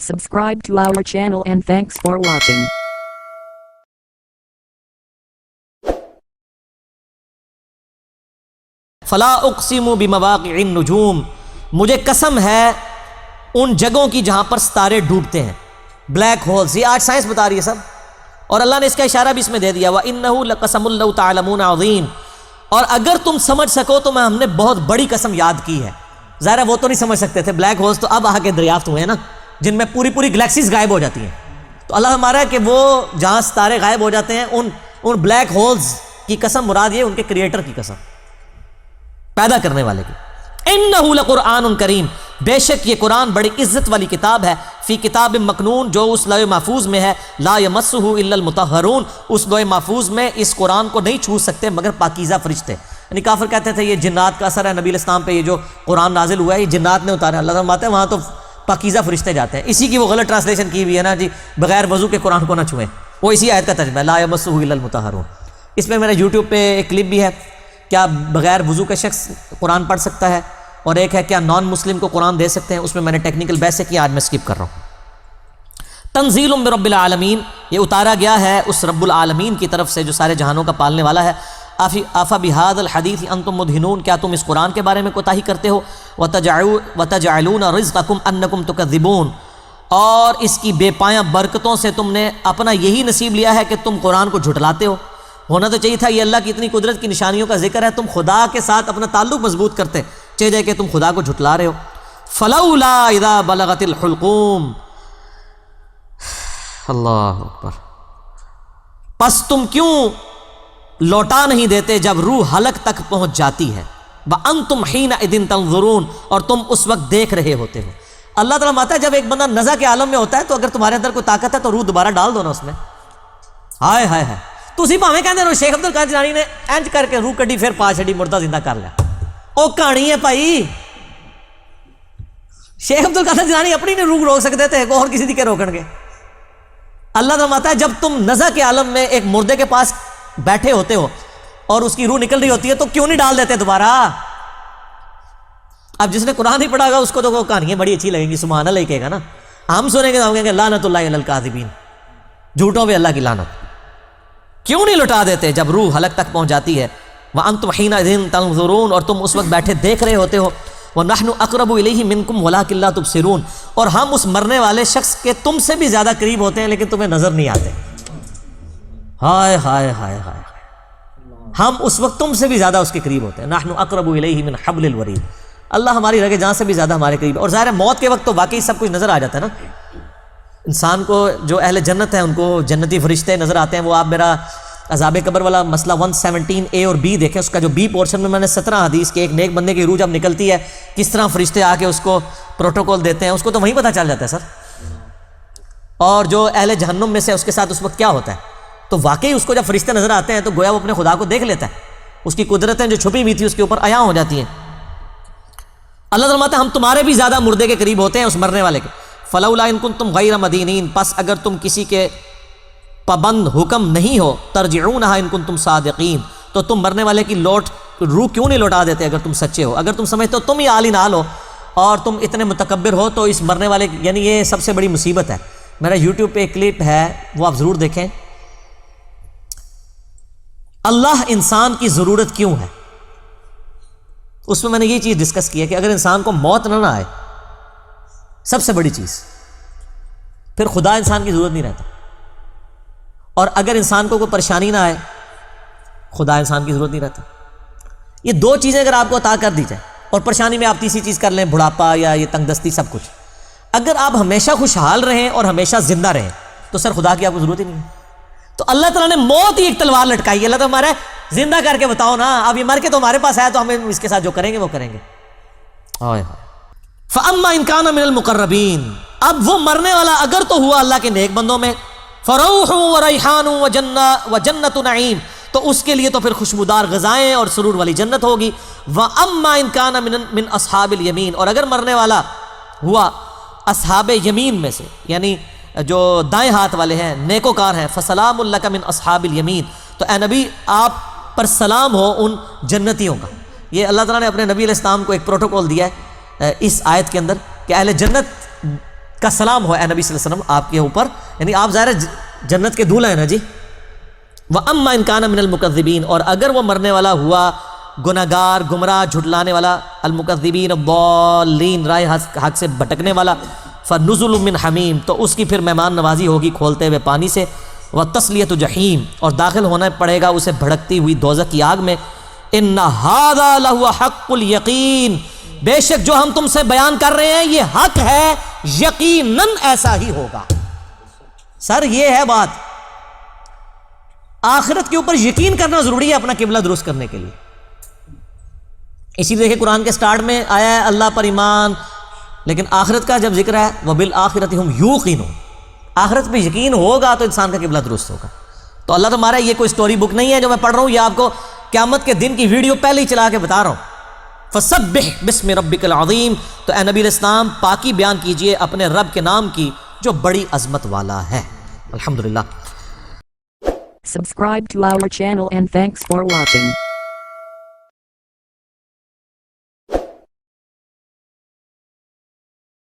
Subscribe to our channel and thanks for watching. فلا اقسم بمواقع النجوم، مجھے قسم ہے ان جگہوں کی جہاں پر ستارے ڈوبتے ہیں، بلیک ہولز۔ یہ آج سائنس بتا رہی ہے سب، اور اللہ نے اس کا اشارہ بھی اس میں دے دیا، وَإِنَّهُ لَقَسَمٌ لَوْ تَعْلَمُونَ عَظِيمٌ، اور اگر تم سمجھ سکو تو ہم نے بہت بڑی قسم یاد کی ہے۔ ظاہر ہے وہ تو نہیں سمجھ سکتے تھے، بلیک ہولز تو اب آ کے دریافت ہوئے ہیں نا، جن میں پوری گلیکسیز غائب ہو جاتی ہیں۔ تو اللہ ہمارا ہے کہ وہ جہاں ستارے غائب ہو جاتے ہیں ان بلیک ہولز کی قسم مراد یہ ان کے کریٹر کی قسم، پیدا کرنے والے کی۔ انہ لقرآن کریم، بے شک یہ قرآن بڑی عزت والی کتاب ہے، فی کتاب مکنون، جو اس لوح محفوظ میں ہے، لا یمسہ الا المطہرون، اس لوح محفوظ میں اس قرآن کو نہیں چھو سکتے مگر پاکیزہ فرشتے۔ یعنی کافر کہتے تھے یہ جنات کا اثر ہے نبی علیہ السلام پہ، یہ جو قرآن نازل ہوا ہے یہ جنات نے اتارا۔ اللہ فرماتا ہے وہاں تو پاکیزہ فرشتے جاتے ہیں۔ اسی کی وہ غلط ٹرانسلیشن کی ہوئی ہے نا جی، بغیر وضو کے قرآن کو نہ چھوئیں، وہ اسی آیت کا ترجمہ ہے، لا یمسہ الا المطہرون۔ اس میں میرے یوٹیوب پہ ایک کلپ بھی ہے، کیا بغیر وضو کا شخص قرآن پڑھ سکتا ہے، اور ایک ہے کیا نان مسلم کو قرآن دے سکتے ہیں، اس میں میں نے ٹیکنیکل بحث سے کیا، آج میں سکپ کر رہا ہوں۔ تنزیل من رب العالمین، یہ اتارا گیا ہے اس رب العالمین کی طرف سے جو سارے جہانوں کا پالنے والا ہے۔ آفا بہذا الحدیث انتم مدہنون، کیا تم اس قرآن کے بارے میں کوتاہی کرتے ہو، وتجعلون رزقکم انکم تکذبون، اور اس کی بے پایاں برکتوں سے تم نے اپنا یہی نصیب لیا ہے کہ تم قرآن کو جھٹلاتے ہو۔ ہونا تو چاہیے تھا یہ اللہ کی اتنی قدرت کی نشانیوں کا ذکر ہے، تم خدا کے ساتھ اپنا تعلق مضبوط کرتے، چاہیے کہ تم خدا کو جھٹلا رہے ہو۔ فلولا اذا بلغت الحلقوم، اللہ اکبر، پس تم کیوں لوٹا نہیں دیتے جب روح حلق تک پہنچ جاتی ہے، وانتم حینئذ تنظرون، اور تم اس وقت دیکھ رہے ہوتے ہو۔ اللہ تعالیٰ ماتا ہے جب ایک بندہ نزع کے عالم میں ہوتا ہے تو اگر تمہارے اندر کوئی طاقت ہے تو روح دوبارہ ڈال دو نا اس میں۔ ہائے ہائے ہائے، تسی بھاویں کہندے ہو شیخ عبد القادر جیلانی نے انج کر کے روح کڈی پھر پا چھڑی، مردہ زندہ کر لیا، او کہانی ہے بھائی۔ شیخ عبد القادر جیلانی اپنی نہیں روح روک سکتے تھے، اور کسی دی کے روکن گے؟ اللہ فرماتا ہے جب تم نزع کے عالم میں ایک مردے کے پاس بیٹھے ہوتے ہو اور اس کی روح نکل رہی ہوتی ہے تو کیوں نہیں ڈال دیتے دوبارہ؟ اب جس نے قرآن نہیں پڑھا گا اس کو تو وہ کہانیاں بڑی اچھی لگیں گی، سبحان اللہ ہی کہے گا نا۔ ہم سنیں گے تو ہم کہیں گے لعنت اللہ علی الکاذبین، جھوٹوں پہ اللہ کی لعنت۔ کیوں نہیں لٹا دیتے جب روح حلق تک پہنچ جاتی ہے، وانتم حینئذ تنظرون، اور تم اس وقت بیٹھے دیکھ رہے ہوتے ہو، ونحن اقرب الیہ منکم ولکن لا تبصرون، اور ہم اس مرنے والے شخص کے تم سے بھی زیادہ قریب ہوتے ہیں لیکن تمہیں نظر نہیں آتے۔ ہائے ہائے ہائے ہائے، ہم اس وقت تم سے بھی زیادہ اس کے قریب ہوتے ہیں، نحن اقرب الیہ من حبل الورید، اللہ ہماری رگے جان سے بھی زیادہ ہمارے قریب ہے۔ اور ظاہر ہے موت کے وقت تو واقعی سب کچھ نظر آ جاتا ہے نا انسان کو، جو اہل جنت ہیں ان کو جنتی فرشتے نظر آتے ہیں۔ وہ آپ میرا عذاب قبر والا مسئلہ 117A اور B دیکھیں، اس کا جو B پورشن میں نے 17 حدیث کے ایک نیک بندے کی روح جب نکلتی ہے کس طرح فرشتے آ کے اس کو پروٹوکول دیتے ہیں، اس کو تو وہیں پتہ چل جاتا ہے سر۔ اور جو اہل جہنم میں سے اس کے ساتھ اس وقت کیا ہوتا ہے، تو واقعی اس کو جب فرشتے نظر آتے ہیں تو گویا وہ اپنے خدا کو دیکھ لیتا ہے، اس کی قدرتیں جو چھپی ہوئی تھی اس کے اوپر عیاں ہو جاتی ہیں۔ اللہ فرماتا ہے ہم تمہارے بھی زیادہ مردے کے قریب ہوتے ہیں اس مرنے والے کے۔ فلولا ان کنتم غیر مدینین، پس اگر تم کسی کے پابند حکم نہیں ہو، ترجعونها ان کنتم صادقین، تو تم مرنے والے کی روح کیوں نہیں لوٹا دیتے اگر تم سچے ہو؟ اگر تم سمجھتے ہو تم ہی عالی نال ہو اور تم اتنے متکبر ہو تو اس مرنے والے یعنی یہ سب سے بڑی مصیبت ہے۔ میرا یوٹیوب پہ ایک کلپ ہے وہ آپ ضرور دیکھیں، اللہ انسان کی ضرورت کیوں ہے، اس میں میں نے یہ چیز ڈسکس کی ہے کہ اگر انسان کو موت نہ آئے، سب سے بڑی چیز، پھر خدا انسان کی ضرورت نہیں رہتا، اور اگر انسان کو کوئی پریشانی نہ آئے، خدا انسان کی ضرورت نہیں رہتا۔ یہ دو چیزیں اگر آپ کو عطا کر دی جائے، اور پریشانی میں آپ تیسری چیز کر لیں، بڑھاپا یا یہ تنگ دستی سب کچھ، اگر آپ ہمیشہ خوشحال رہیں اور ہمیشہ زندہ رہیں تو سر خدا کی آپ کو ضرورت ہی نہیں ہے۔ تو اللہ تعالیٰ نے موت ہی ایک تلوار لٹکائی، اللہ تو ہمارا زندہ کر کے بتاؤ نا، اب یہ مر کے تو ہمارے پاس آیا تو ہمیں اس کے ساتھ جو کریں گے وہ کریں گے۔ فَأَمَّا إِن كَانَ مِنَ الْمُقَرَّبِينَ، اب وہ مرنے والا اگر تو ہوا اللہ کے نیک بندوں میں، فَرَوْحٌ وَرَيْحَانٌ وَجَنَّةُ نَعِيمٍ، تو اس کے لیے تو پھر خوشبودار غذائیں اور سرور والی جنت ہوگی۔ وَأَمَّا إِن كَانَ مِنْ أَصْحَابِ الْيَمِينَ، اور اگر مرنے والا ہوا اصحاب یمین میں سے، یعنی جو دائیں ہاتھ والے ہیں، نیکوکار ہیں، فَسَلَامٌ لَكَ مِنْ أَصْحَابِ الْيَمِينَ، تو اے نبی آپ پر سلام ہو ان جنتیوں کا۔ یہ اللہ تعالیٰ نے اپنے نبی علیہ السلام کو ایک پروٹوکول دیا ہے اس آیت کے اندر کہ اہل جنت کا سلام ہو اے نبی صلی اللہ علیہ وسلم آپ کے اوپر، یعنی آپ ظاہر جنت کے دولہا ہیں نا جی. وَأَمَّا إِن كَانَ مِنَ الْمُكَذِّبِينَ، اور اگر وہ مرنے والا ہوا گناہگار، گمراہ، جھٹلانے والا، المکذبین الضالین، رائے حق سے بھٹکنے والا، فَنُزُلٌ مِّنْ حَمِيمٍ، تو اس کی پھر مہمان نوازی ہوگی کھولتے ہوئے پانی سے، وَتَصْلِيَةُ جَحِيمٍ، اور داخل ہونا پڑے گا اسے بھڑکتی ہوئی دوزخ کی آگ میں. إِنَّ هَذَا لَهُوَ حَقُّ الْيَقِينِ، بے شک جو ہم تم سے بیان کر رہے ہیں یہ حق ہے، یقیناً ایسا ہی ہوگا. سر یہ ہے بات، آخرت کے اوپر یقین کرنا ضروری ہے اپنا قبلہ درست کرنے کے لیے. اسی دیکھیں قرآن کے سٹارٹ میں آیا ہے اللہ پر ایمان، لیکن آخرت کا جب ذکر ہے وَبِالْآخِرَةِ هُمْ يُوقِنُونَ، آخرت پہ یقین ہوگا تو انسان کا قبلہ درست ہوگا. تو اللہ تمہارا یہ کوئی سٹوری بک نہیں ہے جو میں پڑھ رہا ہوں، یہ آپ کو قیامت کے دن کی ویڈیو پہلے ہی چلا کے بتا رہا ہوں. فَسَبِّحْ بِاسْمِ رَبِّكَ الْعَظِيمِ، تو اے نبی علیہ السلام پاکی بیان کیجئے اپنے رب کے نام کی جو بڑی عظمت والا ہے. الحمدللہ. Subscribe to our channel and thanks for watching.